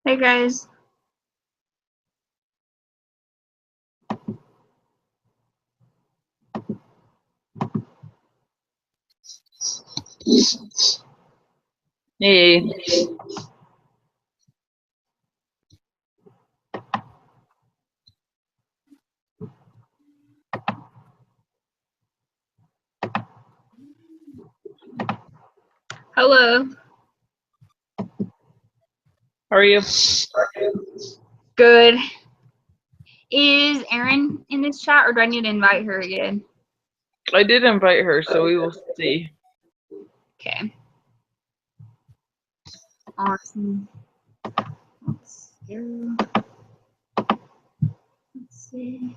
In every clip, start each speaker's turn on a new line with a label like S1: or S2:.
S1: Hey guys.
S2: Hey.
S1: Hello.
S2: How are you?
S1: Good. Is Erin in this chat or do I need to invite her again?
S2: I did invite her, so we will see.
S1: Okay. Awesome. Let's go. Let's see.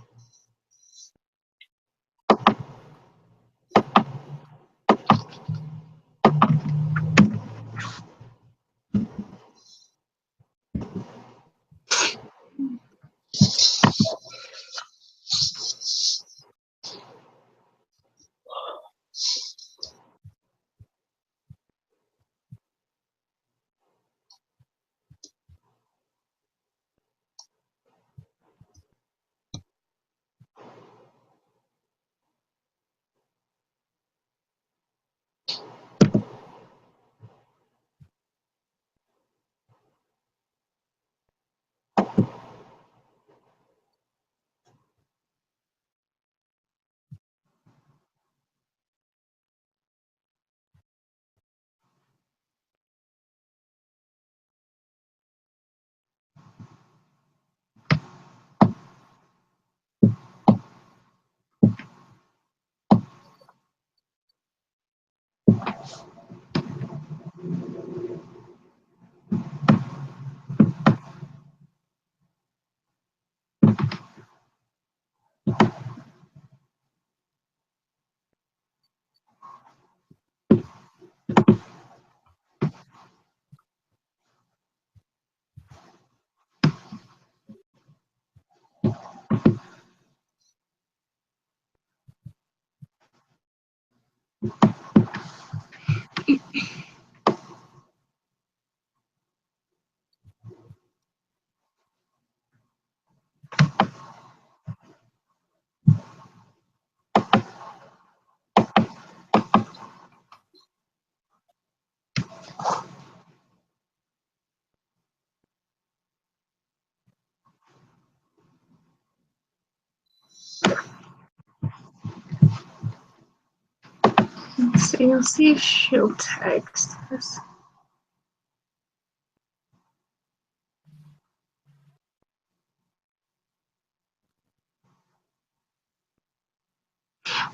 S1: Let's see if she'll text us.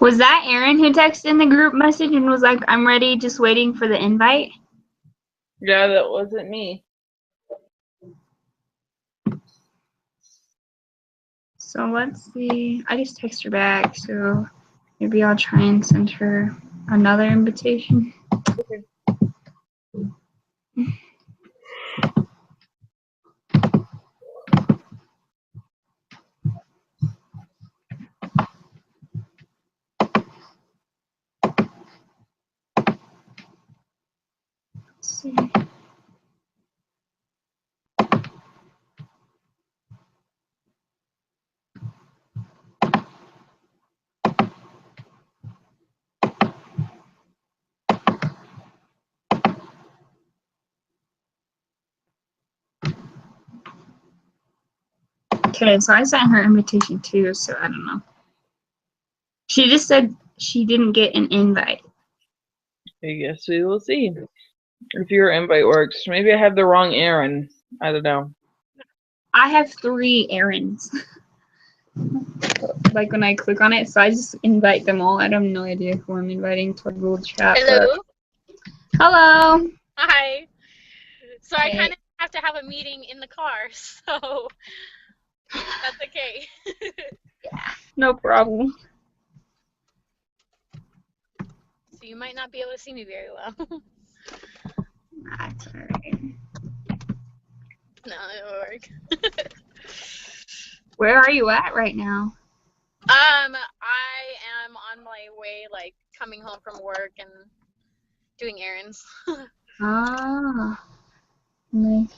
S1: Was that Erin who texted in the group message and was like, I'm ready, just waiting for the invite?
S2: Yeah, that wasn't me.
S1: So let's see. I just text her back, so maybe I'll try and send her another invitation.
S2: Okay.
S1: Let's see. Okay, so I sent her invitation too, so I don't know. She just said she didn't get an invite.
S2: I guess we will see if your invite works. Maybe I have the wrong Erin. I don't know.
S1: I have 3 errands. Like when I click on it, so I just invite them all. I have no idea who I'm inviting to our Google chat.
S3: Hello.
S1: Hello.
S3: Hi. So
S1: Hey.
S3: I kind of have to have a meeting in the car, so that's okay.
S1: Yeah, no problem.
S3: So you might not be able to see me very well.
S1: That's alright.
S3: No, it'll work.
S1: Where are you at right now?
S3: I am on my way, like coming home from work and doing errands.
S1: Ah, nice.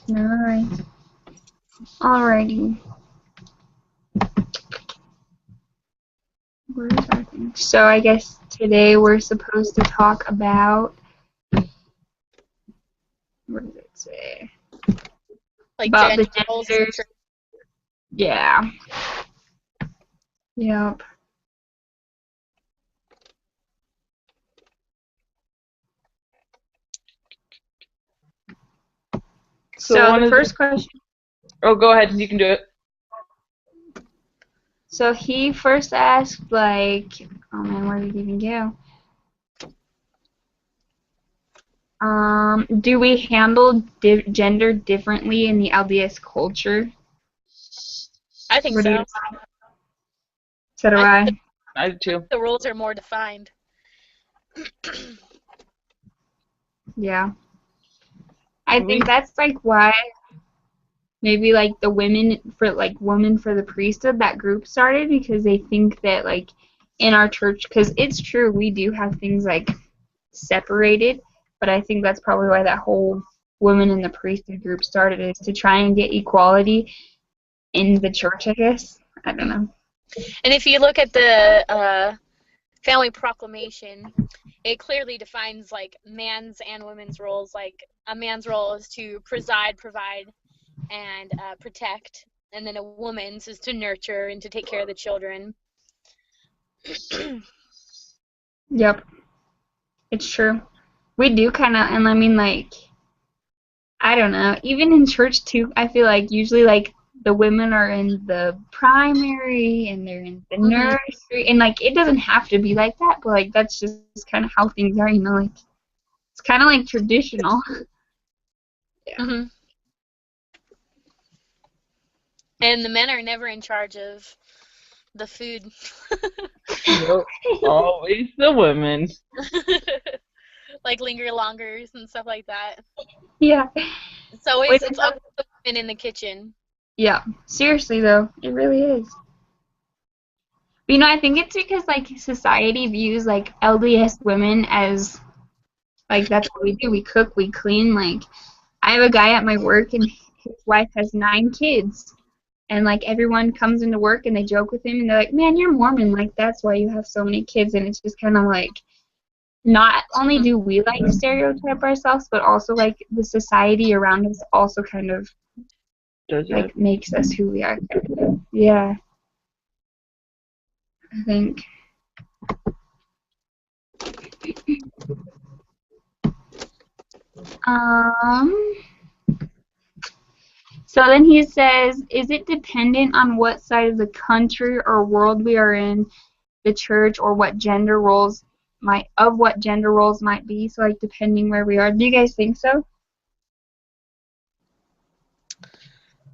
S1: Alrighty. Where's our thing? So I guess today we're supposed to talk about, what does it say?
S3: Like
S1: About the
S3: gender roles in the
S1: genders.
S3: church.
S1: Yeah. Yep. So
S2: one
S1: the
S2: of the,
S1: first question.
S2: oh, go ahead. You can do it.
S1: So he first asked, like, oh man, where did he even go? Do we handle gender differently in the LDS culture?
S3: I think
S1: What do you?
S3: so.
S1: So do
S3: I
S1: I.
S3: think
S2: I do too.
S3: the rules are more defined.
S1: Yeah. I think that's like why maybe like the women for the priesthood, that group started, because they think that like in our church, because it's true, we do have things like separated, but I think that's probably why that whole women in the priesthood group started, is to try and get equality in the church, I guess. I don't know.
S3: And if you look at the family proclamation, it clearly defines like man's and women's roles. Like a man's role is to preside, provide, and protect, and then a woman's is to nurture and to take care of the children.
S1: Yep. It's true. We do kind of, and I mean, like, I don't know, even in church too, I feel like usually, like, the women are in the primary and they're in the nursery, and, like, it doesn't have to be like that, but, like, that's just kind of how things are, like, it's kind of, like, traditional. Yeah.
S3: Mm-hmm. And the men are never in charge of the food.
S2: Nope. Always the women.
S3: Like linger longers and stuff like that.
S1: Yeah.
S3: It's always
S1: Which,
S3: it's always the women in the kitchen.
S1: yeah. Seriously, though, it really is. But, I think it's because, like, society views, like, LDS women as, like, that's what we do. We cook, we clean, like, I have a guy at my work, and his wife has 9 kids. And, like, everyone comes into work, and they joke with him, and they're like, man, you're Mormon. Like, that's why you have so many kids. And it's just kind of like, not only do we, like, stereotype ourselves, but also, like, the society around us also kind of,
S2: Does
S1: like,
S2: it?
S1: makes us who we are. Yeah. I think. So then he says, is it dependent on what side of the country or world we are in, the church, or what gender roles might be? So, like, depending where we are. Do you guys think so?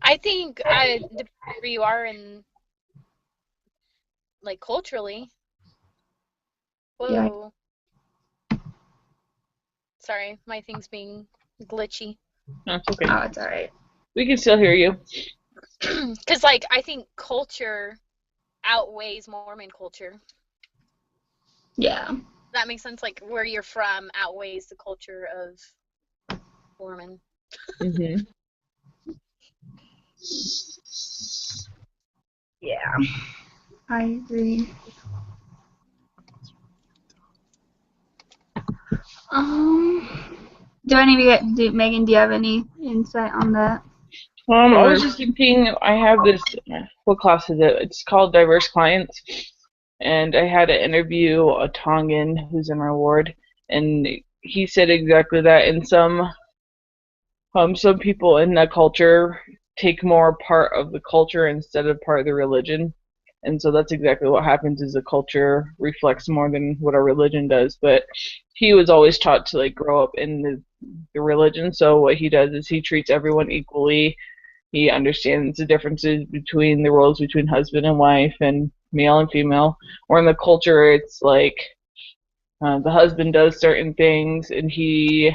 S3: I think depending where you are in, like, culturally. Whoa.
S1: Yeah.
S3: Sorry, my thing's being glitchy.
S2: That's okay.
S1: Oh, it's alright.
S2: We can still hear you.
S3: Because, like, I think culture outweighs Mormon culture.
S1: Yeah.
S3: That makes sense. Like, where you're from outweighs the culture of Mormon.
S2: Mm-hmm.
S1: Yeah. I agree. Megan, do you have any insight on that?
S2: I was just thinking, I have this, what class is it? It's called Diverse Clients. And I had to interview a Tongan who's in our ward, and he said exactly that. And some people in that culture take more part of the culture instead of part of the religion. And so that's exactly what happens, is the culture reflects more than what our religion does. But he was always taught to, like, grow up in the religion. So what he does is he treats everyone equally. He understands the differences between the roles between husband and wife and male and female. Or in the culture, it's like the husband does certain things and he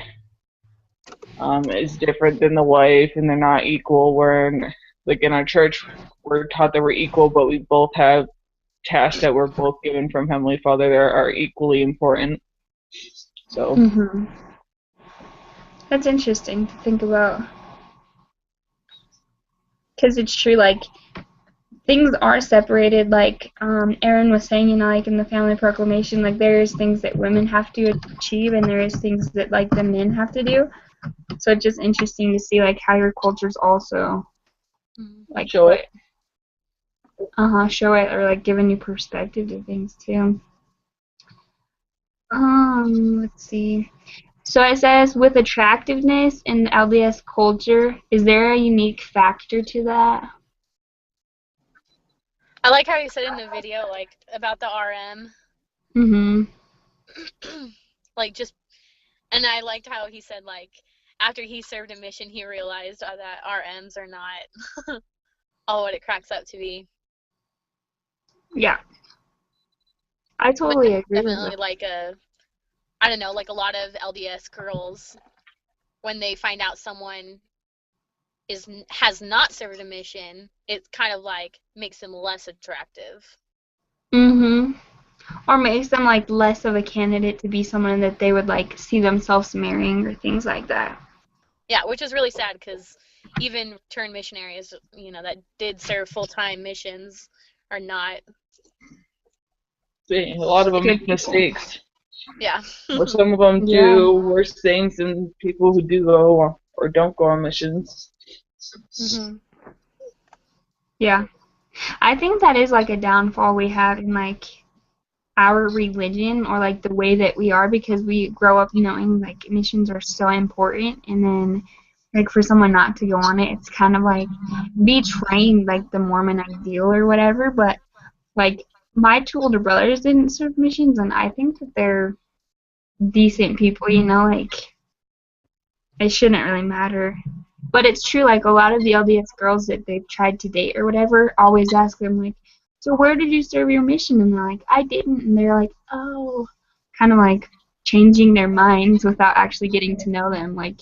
S2: is different than the wife, and they're not equal. Like in our church, we're taught that we're equal, but we both have tasks that we're both given from Heavenly Father that are equally important. So.
S1: Mm-hmm. That's interesting to think about. because it's true, like, things are separated, like Aaron was saying, you know, like in the family proclamation, like there's things that women have to achieve and there is things that like the men have to do. So it's just interesting to see like how your cultures also like
S2: Show it.
S1: show it, or like give a new perspective to things too. Let's see. So it says, with attractiveness in the LDS culture, is there a unique factor to that?
S3: I like how he said in the video, like, about the RM.
S1: Mm-hmm.
S3: Like, just, and I liked how he said, like, after he served a mission, he realized that RMs are not all what it cracks up to be.
S1: Yeah. I totally agree with
S3: Definitely
S1: that.
S3: like I don't know, like a lot of LDS girls, when they find out someone has not served a mission, it kind of like makes them less attractive.
S1: Mm-hmm. Or makes them like less of a candidate to be someone that they would like see themselves marrying or things like that.
S3: Yeah, which is really sad because even returned missionaries, you know, that did serve full-time missions are not.
S2: A lot of them
S1: Good
S2: make
S1: people.
S2: mistakes.
S3: Yeah.
S2: Or some of them
S1: Yeah.
S2: do worse things than people who do go or don't go on missions.
S3: Mm-hmm.
S1: Yeah. I think that is like a downfall we have in like our religion, or like the way that we are, because we grow up knowing like missions are so important, and then like for someone not to go on it, it's kind of like betraying like the Mormon ideal or whatever. But like my two older brothers didn't serve missions, and I think that they're decent people, you know, like it shouldn't really matter. But it's true, like a lot of the LDS girls that they've tried to date or whatever always ask them like, so where did you serve your mission? And they're like, I didn't. And they're like, oh, kind of like changing their minds without actually getting to know them. Like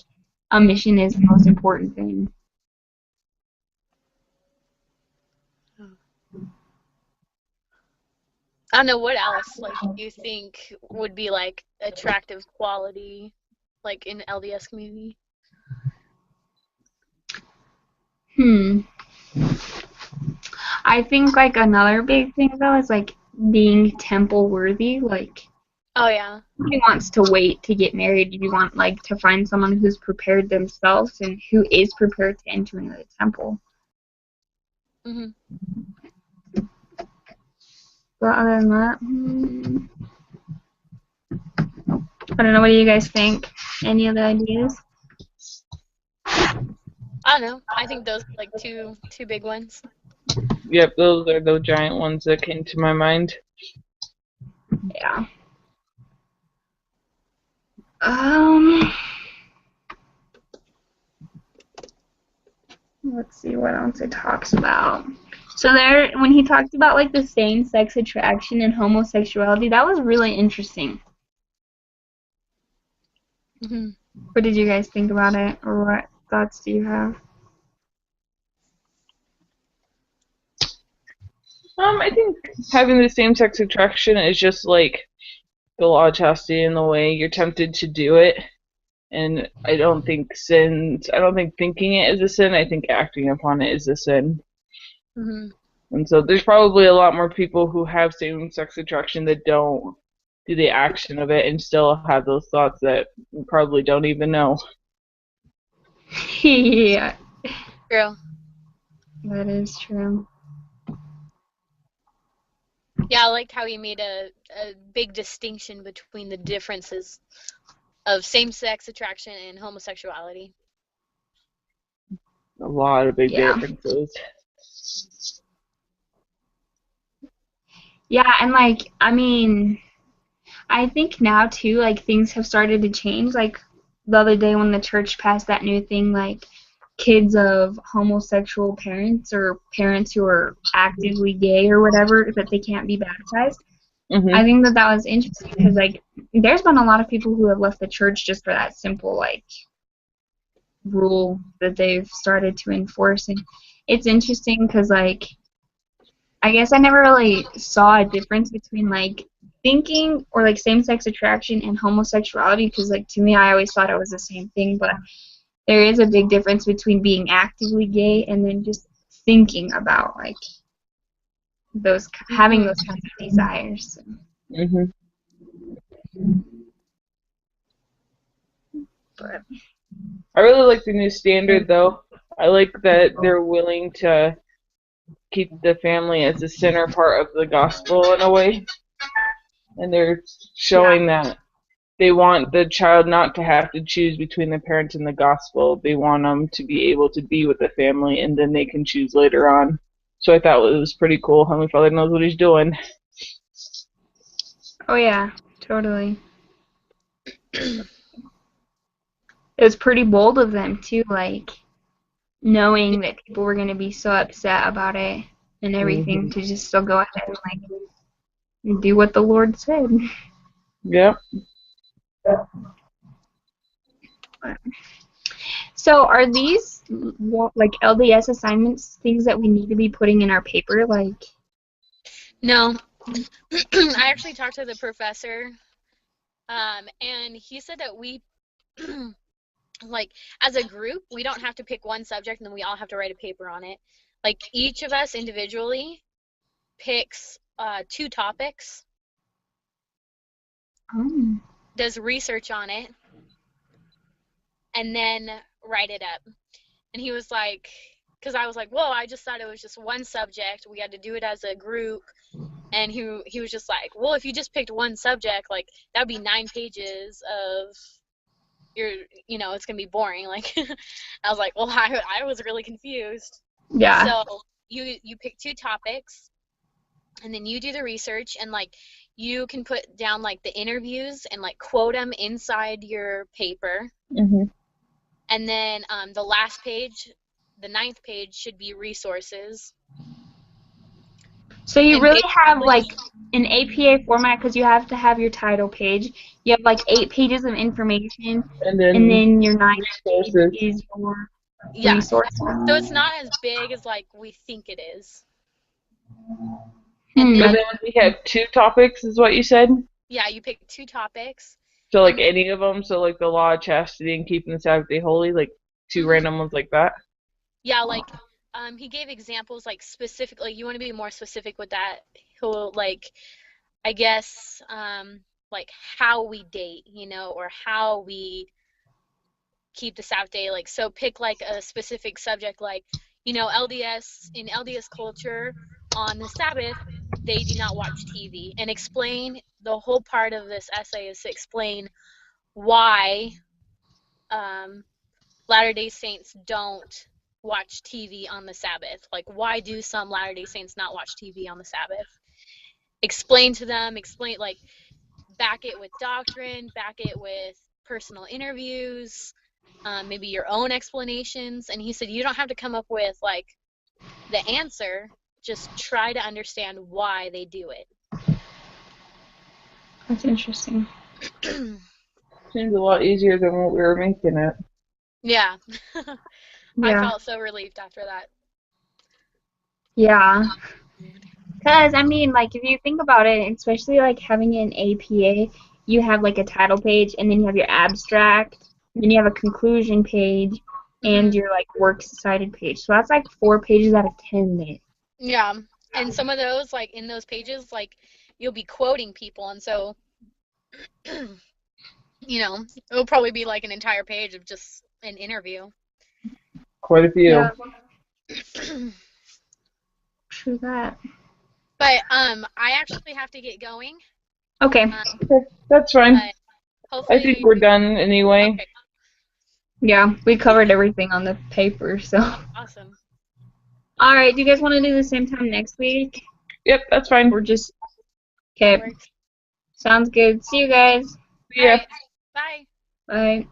S1: a mission is the most important thing.
S3: I don't know what else like you think would be like attractive quality like in the LDS community.
S1: I think like another big thing though is like being temple worthy. Like
S3: Oh yeah.
S1: nobody wants to wait to get married. You want like to find someone who's prepared themselves and who is prepared to enter into the temple.
S3: Mhm.
S1: But other than that, I don't know. What do you guys think? Any other ideas?
S3: I don't know. I think those are like two big ones.
S2: Yep, those are the giant ones that came to my mind.
S1: Yeah. Let's see what else it talks about. So there, when he talked about like the same-sex attraction and homosexuality, that was really interesting.
S3: Mhm.
S1: What did you guys think about it, or what thoughts do you have?
S2: I think having the same sex attraction is just like the law of chastity in the way you're tempted to do it. And I don't think thinking it is a sin. I think acting upon it is a sin.
S3: Mhm.
S2: And so there's probably a lot more people who have same sex attraction that don't do the action of it and still have those thoughts that we probably don't even know.
S1: Yeah,
S3: True.
S1: that is true.
S3: Yeah, I liked how he made a big distinction between the differences of same-sex attraction and homosexuality.
S2: A lot of big differences.
S1: Yeah, and like, I mean, I think now too, like things have started to change. Like the other day when the church passed that new thing, like kids of homosexual parents or parents who are actively gay or whatever, that they can't be baptized.
S2: Mm-hmm.
S1: I think that that was interesting because like there's been a lot of people who have left the church just for that simple like rule that they've started to enforce, and it's interesting because like I guess I never really saw a difference between like thinking or like same-sex attraction and homosexuality, because like to me I always thought it was the same thing, but there is a big difference between being actively gay and then just thinking about like those having those kinds of desires. So.
S2: Mhm.
S1: But
S2: I really like the new standard, though. I like that they're willing to keep the family as the center part of the gospel in a way, and they're showing that they want the child not to have to choose between the parents and the gospel. They want them to be able to be with the family, and then they can choose later on. So I thought it was pretty cool. Heavenly Father knows what he's doing.
S1: oh yeah, totally. It was pretty bold of them too, like knowing that people were gonna be so upset about it and everything, to just still go ahead and like do what the Lord said.
S2: Yep.
S1: So are these like LDS assignments things that we need to be putting in our paper? Like,
S3: No. I actually talked to the professor, and he said that we, like, as a group, we don't have to pick one subject and then we all have to write a paper on it. Like, each of us individually picks 2 topics, does research on it, and then write it up. And he was like, because I was like, whoa, I just thought it was just one subject. We had to do it as a group. And he was just like, well, if you just picked one subject, like, that would be 9 pages of it's going to be boring. Like, I was like, well, I was really confused.
S1: yeah.
S3: So you pick 2 topics, and then you do the research, and, like, you can put down, like, the interviews and, like, quote them inside your paper.
S2: Mhm.
S3: And then the last page, the 9th page, should be resources.
S1: So you
S3: And
S1: really have
S3: basically-
S1: like an APA format because you have to have your title page. You have like 8 pages of information,
S2: And
S1: and then your 9th page
S2: resources.
S1: is your
S3: Yeah.
S1: resources.
S3: So it's not as big as, like, we think it is.
S1: Hmm,
S2: But then we have 2 topics, is what you said?
S3: Yeah, you pick 2 topics.
S2: So, like, any of them? So, like, the law of chastity and keeping the Sabbath day holy? Like, 2 random ones like that?
S3: Yeah, like, he gave examples, like, specifically. You want to be more specific with that. He'll, like, I guess, like, how we date, or how we keep the Sabbath day. Like, so pick, like, a specific subject, like, in LDS culture, on the Sabbath, they do not watch TV. And explain, the whole part of this essay is to explain why Latter-day Saints don't watch TV on the Sabbath. Like, why do some Latter-day Saints not watch TV on the Sabbath? Explain to them, like, back it with doctrine, back it with personal interviews, maybe your own explanations. And he said you don't have to come up with, like, the answer, just try to understand why they do it.
S1: That's interesting.
S2: Seems a lot easier than what we were making it.
S3: Yeah. I
S1: Yeah.
S3: felt so relieved after that.
S1: Yeah. Because, I mean, like, if you think about it, especially, like, having an APA, you have, like, a title page, and then you have your abstract, and then you have a conclusion page, and your, like, works cited page. So that's, like, 4 pages out of 10 there.
S3: Yeah. And some of those, like, in those pages, like, you'll be quoting people, and so, it'll probably be, like, an entire page of just an interview.
S2: Quite a few.
S1: Yeah. True that.
S3: But I actually have to get going.
S1: Okay.
S2: Okay, that's fine.
S3: But hopefully
S2: I think we're done anyway.
S3: Okay,
S1: Yeah, we covered everything on the paper, so.
S3: awesome.
S1: All right, do you guys want to do the same time next week?
S2: Yep, that's fine.
S1: Or just.
S3: That
S1: Okay.
S3: works.
S1: Sounds good. See you guys.
S2: See ya.
S3: Bye.
S1: Bye.